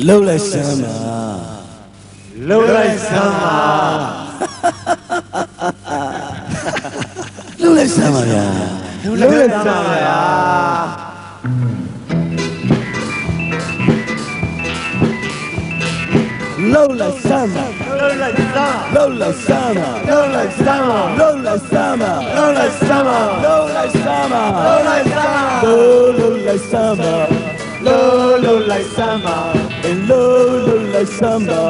လှုပ်လိုက်စမ်းပါလှုပ်လိုက်စမ်းပါလှုပ်လိုက်စမ်းပါဗျာလှုပ်လိုက်စမ်းပါဗျာလှုပ်လိုက်စမ်းပါလှုပ်လိုက်စမ်းလှုပ်လိုက်စမ်းပါလှုပ်လိုက်စမ်းပါလှုပ်လိုက်စမ်းပါလှုပ်လိုက်စမ်းပါလှုပ်လိုက်စမ်းပါလှုပ်လိုက်စမ်းပါလှုပ်လိုက်စမ်းပါလှုပ်လိုက်စမ်းပါလှုပ်လိုက်စမ်းပါ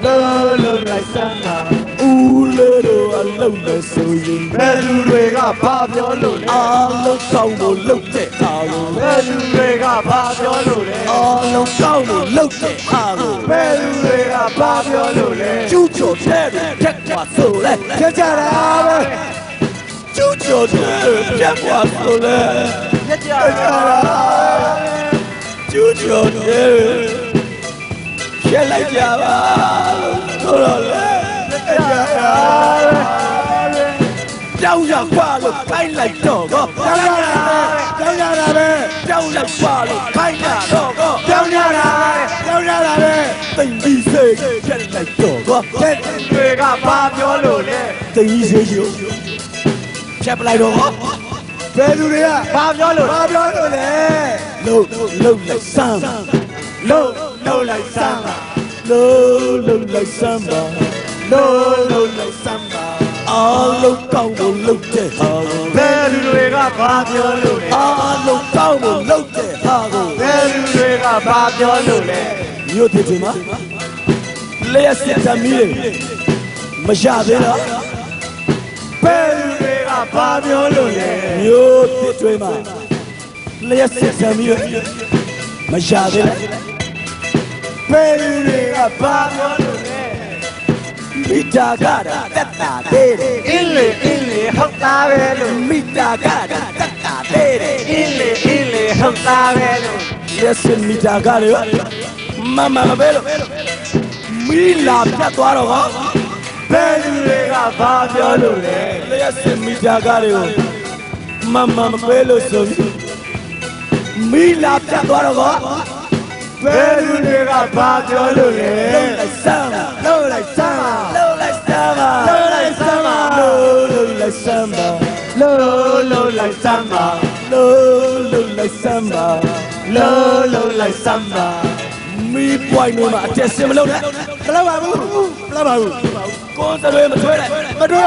လှုပ်လိုက်စမ်းပါဦးလေးတို့အလုံးနဲ့ဆိုရင်ဘယ်လူတွေကဘာပြောလို့လဲအားလုံးကောင်းလို့လှုပ်တဲ့အားကိုဘယ်လူတွေကဘာပြောလို့လဲအားလုံးကောင်းလို့လှုပ်တဲ့အားကိုဘယ်လူတွေကဘာပြောလို့လဲကျူးကျော်တဲ့ဖြတ်သွားဆိုလဲဖြတ်ကြတာပဲကျူးကျော်တဲ့ဖြတ်သွားဆိုလဲဖြတ်ကြတာကျူးကျော်တဲ့ဖြတ်လိုက်ကြပါဆိုတော့လေကြောင်ရောက်ပါလို့ခိုင်းလိုက်တော့ကောကြောင်ရတာပဲကြောင်ရောက်ပါလို့ခိုင်းရတော့ကောကြောင်ရတာပဲတိမ်ပြီးစိတ်ဖြတ်လိုက်တော့ကောတဲ့တွေကဘာပြောလို့လဲတိမ်ပြီးစိတ်ကိုဖြတ်ပလိုက်တော့ဘယ်သူတွေကဘာပြောလို့လဲလှုပ်လိုက်စမ်းလှုပ်လိုက်စမ်းလှုပ်လိုက်စမ်းပါလှုပ်လိုက်စမ်းပါအားလုံးကောင်းဖို့လှုပ်တဲ့ဟာကိုဘယ်လူတွေကဘာပြောလို့လဲအားလုံးကောင်းဖို့လှုပ်တဲ့ဟာကိုဘယ်လူတွေကဘာပြောလို့လဲမြို့တစ်ချိန်မှာလျှက်စစ်သမီးမရသေးတော့ဘယ်လူတွေကဘာပြောလို့လဲမြို့တစ်ချိန်မှာလျှက်စစ်သမီးမရသေးတော့ဘယ်လူတွေကဘာပြောလို့လဲမိတာကတက်တာသေးတယ်အင်းလေဟုတ်သားပဲလို့မိတာကတက်တာသေးတယ်အင်းလေဟုတ်သားပဲလို့ yes မိတာကလေမမပဲလို့မိလာပြတ်သွားတော့ကောဘယ်လူတွေကဘာပြောလို့လဲ yes မိတာကလေမမပဲလို့ဆိုမိလာပြတ်သွားတော့ကောဘယ်လူတွေကဘာပြောလို့လဲလှုပ်လိုက်စမ်းပါလှုပ်လိုက်စမ်းပါလှုပ်လိုက်စမ်းပါလှုပ်လိုက်စမ်းပါလှုပ်လိုက်စမ်းပါလှုပ်လိုက်စမ်းပါလှုပ်လိုက်စမ်းပါလှုပ်လိုက်စမ်းပါမိပွိုင်းနေမှာအတက်စင်မလုပ်နဲ့မလုပ်ပါဘူးကိုယ်စရွေးမထွေးနဲ့မထွေး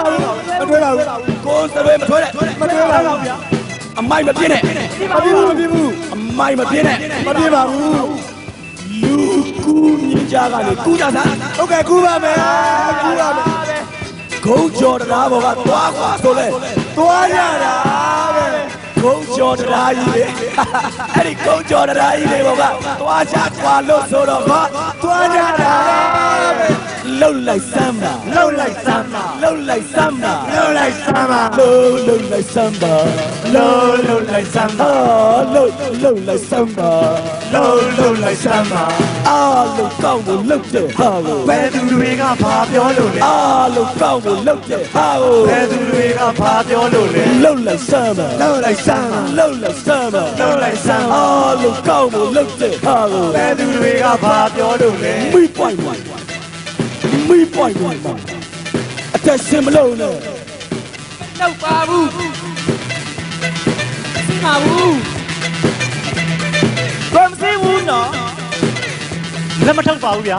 ပါဘူးကိုယ်စရွေးမထွေးနဲ့မထွေးပါဘူးဗျာအမိုက်မပြင်းနဲ့မပြင်းဘူးအမိုက်မပြင်းနဲ့မပြင်းပါဘူးလူကူမြင်ကြကနေကူကြတာဟုတ်ကဲ့ကူပါမယ်ခုံးကျော်တရားဘောကသွားခွာဆိုလဲသွားရတာပဲခုံးကျော်တရားကြီးလေအဲ့ဒီခုံးကျော်တရားကြီးလေဘောကသွားချခွာလို့ဆိုတော့ဘာသွားကြတာပဲလှုပ်လိုက်စမ်းပါလှုပ်လိုက်စမ်းပါလှုပ်လိုက်စမ်းပါလှုပ်လိုက်စမ်းပါလှုပ်လိုက်စမ်းပါလှုပ်လိုက်စမ်းပါလှုပ်လိုက်စမ်းပါလှုပ်လိုက်စမ်းပါအားလုံးကောင်းဖို့လှုပ်တဲ့ဟာကိုဘယ်သူတွေကဘာပြောလို့လဲအားလုံးကောင်းဖို့လှုပ်တဲ့ဟာကိုဘယ်သူတွေကဘာပြောလို့လဲလှုပ်လိုက်စမ်းပါလှုပ်လိုက်စမ်းပါလှုပ်လိုက်စမ်းပါလှုပ်လိုက်စမ်းပါအားလုံးကောင်းဖို့လှုပ်တဲ့ဟာကိုဘယ်သူတွေကဘာပြောလို့လဲမိပွိုင်းမှာအတက်စင်မလို့နဲ့နှုတ်ပါဘူးစီပါဘူးဘယ်မစီဘူးနော်လက်မထောက်ပါဘူးဗျာ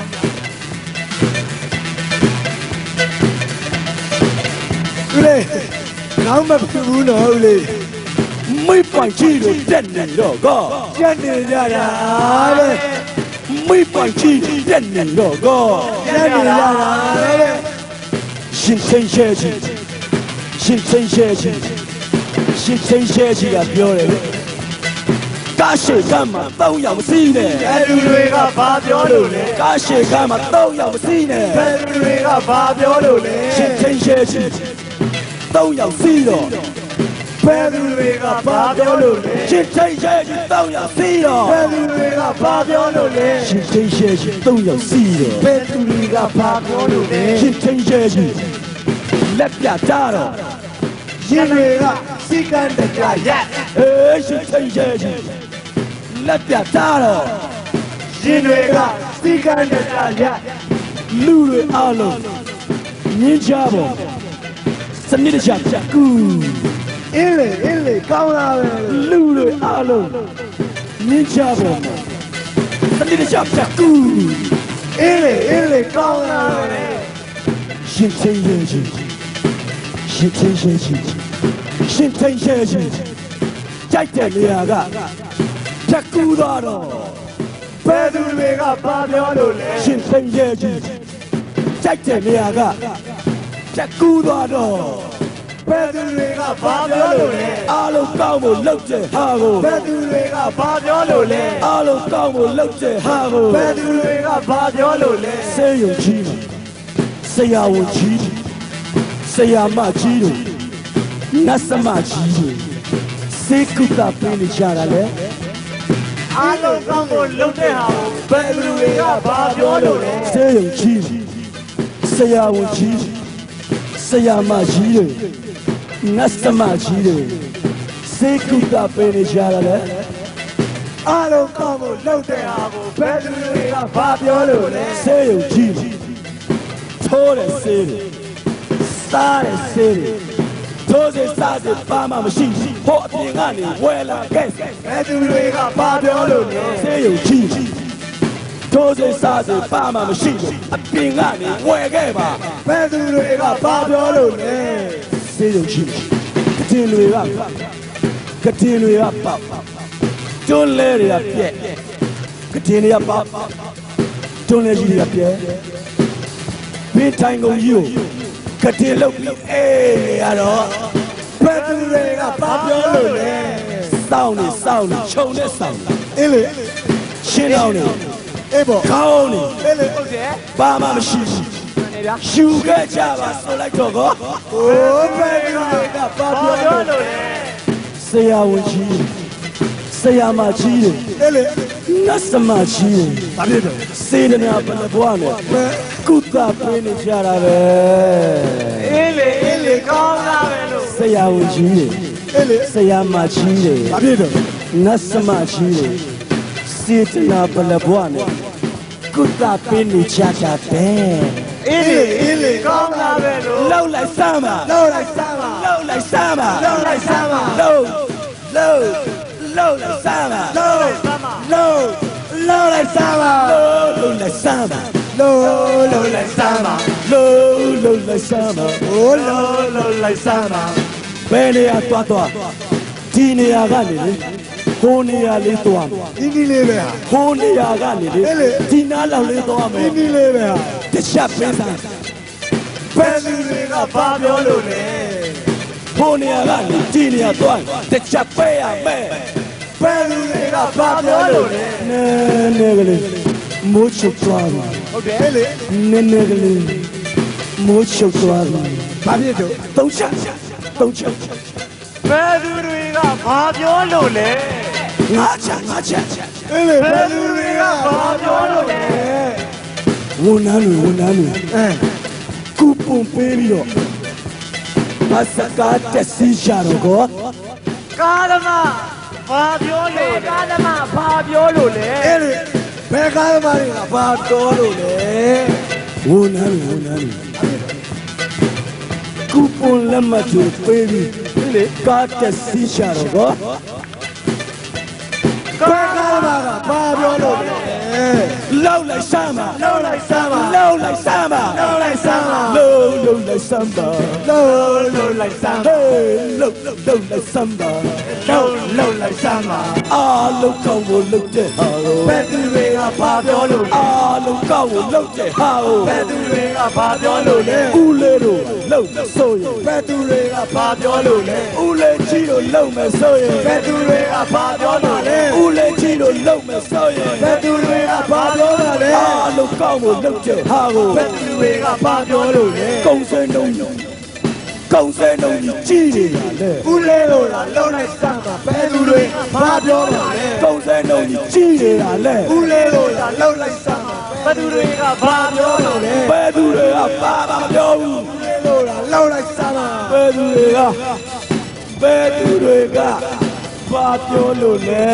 ဦးလေးနောက်မဖြစ်ဘူးနော်ဦးလေးမိပွိုင်းကြီးတို့တက်နေတော့ကောတက်နေကြတာပဲမိပွိုင်းကြီးတက်နေတော့ကောတက်နေကြတာပဲရှင်ချင်းရှဲကြီးကပြောတယ်ကားရှိကမှ3ယောက်မစီးနဲ့ဘယ်လူတွေကဘာပြောလို့လဲကားရှိကမှ3ယောက်မစီးနဲ့ဘယ်လူတွေကဘာပြောလို့လဲရှင်ချင်းရှဲကြီး3ယောက်စီးတော့ဘယ်လူတွေကဘာပြောလို့လဲရှင်ချင်းရှဲကြီး3ယောက်စီးတော့ဘယ်လူတွေကဘာပြောလို့လဲရှင်ချင်းရှဲကြီး3ယောက်စီးတော့ဘယ်လူတွေကဘာပြောလို့လဲရှင်ချင်းရှဲကြီးလက်ပြကြတော့ရင်တွေကစီကံတကြရက်ရှင်ချင်းရှဲကြီးလက်ပြကြတော့ရင်တွေက စီကံတရားရလူတွေအားလုံးမြင်းချဖို့စနစ်တကျဖြတ်ကူအင်းလေကောင်းလာပဲလူတွေအားလုံးမြင်းချဖို့စနစ်တကျဖြတ်ကူအင်းလေကောင်းလာပဲရှင်ချင်းရဲ့ချင်းရှင်ချင်းရဲ့ချင်းရှင်ချင်းရဲ့ချင်းကြိုက်တဲ့နေရာကဖြတ်ကူသွားတော့ဘယ်သူတွေကဘာပြောလို့လဲရှင်ချင်းရဲ့ချင်းကြိုက်တဲ့နေရာကဖြတ်ကူသွားတော့ဘယ်သူတွေကဘာပြောလို့လဲအားလုံးကောင်းဖို့လုပ်တဲ့ဟာကိုဘယ်သူတွေကဘာပြောလို့လဲအားလုံးကောင်းဖို့လုပ်တဲ့ဟာကိုဘယ်သူတွေကဘာပြောလို့လဲစေယုံကြီးဆရာဝန်ကြီးဆရာမကြီးတို့နတ်သမကြီးတို့စေကုသပေးနေကြတာလေအားလုံးကောင်းဖို့လုပ်တဲ့ဟာကိုဘယ်သူတွေကဘာပြောလို့လဲစေယုံကြီးဆရာဝန်ကြီးဆရာမကြီးတို့နတ်သမကြီးတို့စေကုသပေးနေကြတာလေအားလုံးကောင်းဖို့လုပ်တဲ့ဟာကိုဘယ်သူတွေကဘာပြောလို့လဲစေယုံကြီးထိုးတဲ့စေးစားတဲ့စေးထိုးတဲ့စားတဲ့ဘာမှမရှိဟောအပြင်ကနေဝယ်လာခဲ့ဘယ်သူတွေကဘာပြောလို့လဲစေယုံကြီးထိုးတဲ့စားတဲ့ဘာမှမရှိအပြင်ကနေဝယ်ခဲ့ပါဘယ်သူတွေကဘာပြောလို့လဲစေယုံကြီးကတင်တွေကပေါက်ကျွန်းလဲတွေကပြက်ကတင်တွေကပေါက်ကျွန်းလဲကြီးတွေကပြက်မင်းထိုင်ကုန်ကြီးကိုကတင်လောက်ပြီးအေးနေရတော့ဘယ်သူတွေကဘာပြောလို့လဲစောင်းနေခြုံနဲ့စောင်းအေးလေရှင်းတော့နေအေးပေါ့ခေါင်းနေအေးလေဟုတ်တယ်ဘာမှမရှိဘူးရှူခဲ့ကြပါဆိုလိုက်တော့ကောဟိုးဘယ်သူတွေကဘာပြောလို့လဲဆရာဝန်ကြီးဆရာမကြီးတွေအေးလေနတ်သမကြီးတွေဘာဖြစ်တော့စေတနာဘယ်ဘွားနဲ့ကုသပေးနေကြတာပဲအေးလေကောင်းတာပဲလို့ဆရာဝန်ကြီးတွေအေးလေဆရာမကြီးတွေဘာဖြစ်တော့နတ်သမကြီးတွေစေတနာဘယ်ဘွားနဲ့ကုသပေးနေကြတာပဲအေးလေကောင်းတာပဲလို့လှုပ်လိုက်စမ်းပါလှုပ်လိုက်စမ်းပါလှုပ်လိုက်စမ်းပါလှုပ်လိုက်စမ်းပါလှုပ်လိုက်စမ်းပါလှုပ်လိုက်စမ်းပါလှုပ်လိုက်စမ်းပါလှုပ်လိုက်စမ်းပါလှုပ်လိုက်စမ်းပါလှုပ်လိုက်စမ်းပါဟိုလှုပ်လိုက်စမ်းပါဘယ်နေရာသွားဒီနေရာကနေလေဟိုနေရာလေးသွားဒီလေးပဲဟာဟိုနေရာကနေလေဒီနားလောက်လေးသွားမယ်ဒီလေးပဲဟာတစ်ချက်ပေးစမ်းဘယ်သူတွေကဘာပြောလို့လဲဟိုနေရာကနေဒီနေရာသွားတစ်ချက်ပေးရမယ်ဘယ်သူတွေကဘာပြောလို့လဲနဲကလေးမိုးချုပ်သွားပြီဟုတ်တယ်လေနဲကလေးမိုးချုပ်သွားပြီဘာဖြစ်တော့သုံးချက်ဘယ်သူတွေကဘာပြောလို့လဲငါချက်အေးလေဘယ်သူတွေကဘာပြောလို့လဲဝန်ထမ်းတွေကူပွန်ပေးပြီးတော့ဘာစကားတက်စီရှာတော့ကောကားသမားဘာပြောလို့ကားသမားဘာပြောလို့လဲအေးလေဘယ်ကားသမားတွေကဘာပြောလို့လဲဝန်ထမ်းတွေကူပွန်လက်မှတ်တွေပေးပြီးလေကားတက်စီရှာတော့ကောကားကားပါကဘာပြောလို့လဲလှုပ်လိုက်စမ်းပါလှုပ်လိုက်စမ်းပါလှုပ်လိုက်စမ်းပါလှုပ်လိုက်စမ်းပါလှုပ်လိုက်စမ်းပါလှုပ်လိုက်စမ်းပါလှုပ်လိုက်စမ်းပါလှုပ်လိုက်စမ်းပါအားလုံးကောင်းကိုလှုပ်တဲ့ဟာကိုဘယ်သူတွေကဘာပြောလို့လဲအားလုံးကောင်းကိုလှုပ်တဲ့ဟာကိုဘယ်သူတွေကဘာပြောလို့လဲဦးလေးတို့လှုပ်ဆိုရင်ဘယ်သူတွေကဘာပြောလို့လဲဦးလေးကြီးတို့လှုပ်မယ်ဆိုရင်ဘယ်သူတွေကဘာပြောလို့လဲဦးလေးကြီးတို့လှုပ်မယ်ဆိုရင်ဘယ်သူတွေကဘာပြောလို့လဲအားလုံးကောင်းကိုလှုပ်တဲ့ဟာကိုဘယ်သူတွေကဘာပြောလို့လဲကုံစင်းတို့ကြီးနေတာလေဦးလေးတို့လာလှုပ်လိုက်စမ်းပါဘယ်သူတွေဘာပြောလို့လဲကုံစင်းတို့ကြီးနေတာလေဦးလေးတို့လာလှုပ်လိုက်စမ်းပါဘယ်သူတွေကဘာပြောလို့လဲဘယ်သူတွေကဘာမပြောဘူးဦးလေးတို့လာလှုပ်လိုက်စမ်းပါဘယ်သူတွေကဘာပြောလို့လဲ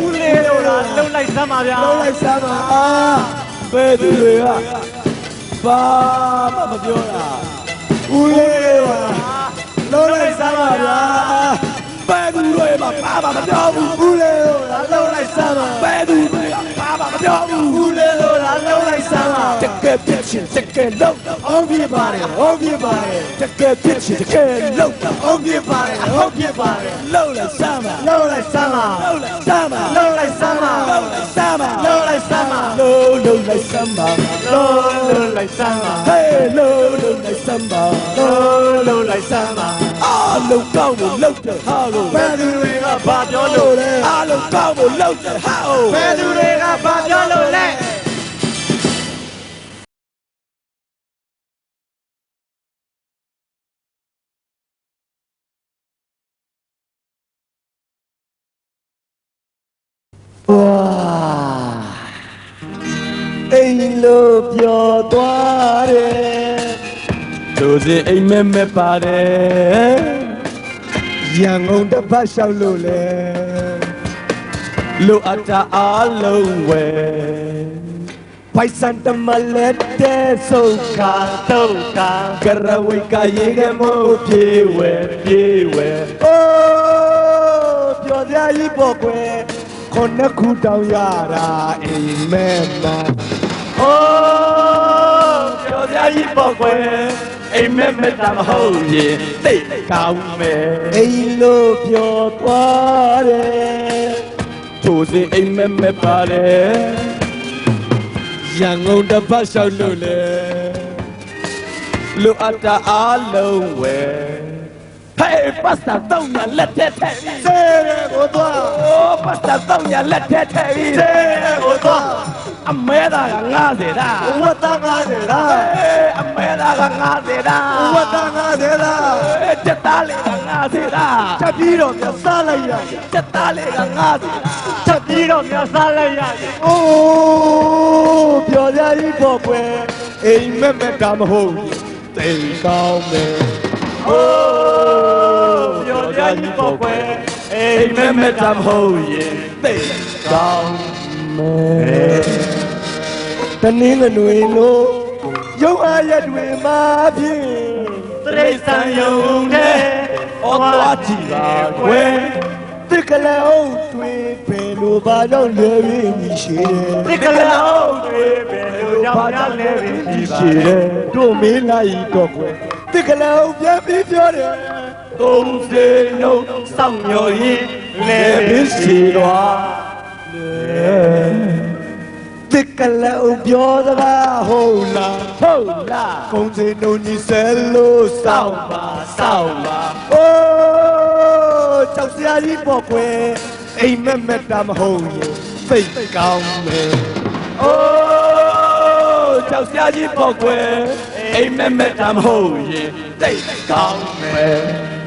ဦးလေးတို့လာလှုပ်လိုက်စမ်းပါဗျာလှုပ်လိုက်စမ်းပါ ဘယ်သူတွေကဘာမှမပြောတာဦးလေးပါလုံးလိုက်စမ်းပါဗျာဘယ်သူတွေမှဘာမှမပြောဘူးဦးလေးတို့လာလုံးလိုက်စမ်းပါဘယ်သူတွေကဘာမှမပြောဘူးဦးလေးတို့လာလုံးလိုက်စမ်းပါတကယ်ဖြစ်ချင်တကယ်လုံးဟုတ်ပြပါတယ်ဟုတ်ပြပါတယ်တကယ်ဖြစ်ချင်တကယ်လုံးဟုတ်ပြပါတယ်ဟုတ်ပြပါတယ်လုံးလိုက်စမ်းပါလုံးလိုက်စမ်းပါလုံးလိုက်စမ်းပါလုံးလိုက်စမ်းပါလုံးလိုက်စမ်းပါလုံးလိုက်စမ်းပါလုံးလိုက်စမ်းပါလုံးလိုက်စမ်းပါဟေးလုံးလိုက်စမ်းပါလုံးလိုက်စမ်းပါအားလုံးကောင်းဖို့လုပ်တယ်ဟာလို့ဘယ်သူတွေကဘာပြောလို့လဲအားလုံးကောင်းဖို့လုပ်တယ်ဟာဘယ်သူတွေကဘာပြောလို့လဲဝါအိမ်လို့ပြောသွားတယ်တို့စီအိမ်မဲ့ပါတယ်ရန်ကုန်တစ်ပတ်လျှောက်လို့လေလိုအပ်တာအလုံးဝယ်ပိုက်စံတမလက်တဲ့စုံခါတော့ကကရဝိကရေကမို့ပြေဝဲအိုးပြောကြကြီးပေါ့ကွယ်ခုနှစ်ခုတောင်ရတာအိမ်မဲ့မှာအိုးပြောကြကြီးပေါ့ကွယ်အိမ်မဲ့တာမဟုတ်ရင်သိကောင်းမယ်အိမ်လို့ပြောသွားတယ်ထိုးစင်အိမ်မဲ့ပါတယ်ရန်ကုန်တစ်ပတ်လျှောက်လို့လေလိုအပ်တာအလုံးဝယ်ဟေးပတ်စံတော့ညာလက်ထက်ထက်စေရဲကိုသွားအိုးပတ်စံတော့ညာလက်ထက်ထက်စေရဲကိုသွားအမဲသားက90တာဝတ်သား90တာအမဲသားက90တာဝတ်သား90တာတက်သားလေးက90တာချက်ပြီးတော့မြစားလိုက်ရတက်သားလေးက90တာချက်ပြီးတော့မြစားလိုက်ရအိုးပြောကြကြီးပေါ့ကွယ်အိမ်မဲ့တာမဟုတ်တိမ်ကောင်းမယ်အိုးပြောကြကြီးပေါ့ကွယ်အိမ်မဲ့တာမဟုတ်ရင်တိမ်ကောင်းမယ်တနင်္ဂနွေလို့ရုပ်အားရတွေမှာဖြင့်တရိษံယုံတဲ့ဩသွားကြည့်ပါကွယ်တစ်ကလေးအုပ်တွေဘယ်လိုပါတော့လဲပြီးရှိတယ်တစ်ကလေးအုပ်တွေဘယ်လိုပါတော့လဲပြီးရှိတယ်တို့မေးလိုက်တော့ကွယ်တစ်ကလေးအုပ်ပြန်ပြီးပြောတယ်သုံးစင်းလုံးစောင့်မျှော်ရင်လဲပြီးရှိတော့တစ်ကလေးပြောစကားဟုတ်လားကုန်းစင်တို့ညီဆဲလို့စောင့်ပါအိုးကြောက်စရာကြီးပေါ့ကွယ်အိမ်မဲ့တာမဟုတ်ရင်စိတ်ကောင်းမယ်အိုးကြောက်စရာကြီးပေါ့ကွယ်အိမ်မဲ့တာမဟုတ်ရင်စိတ်ကောင်းမယ်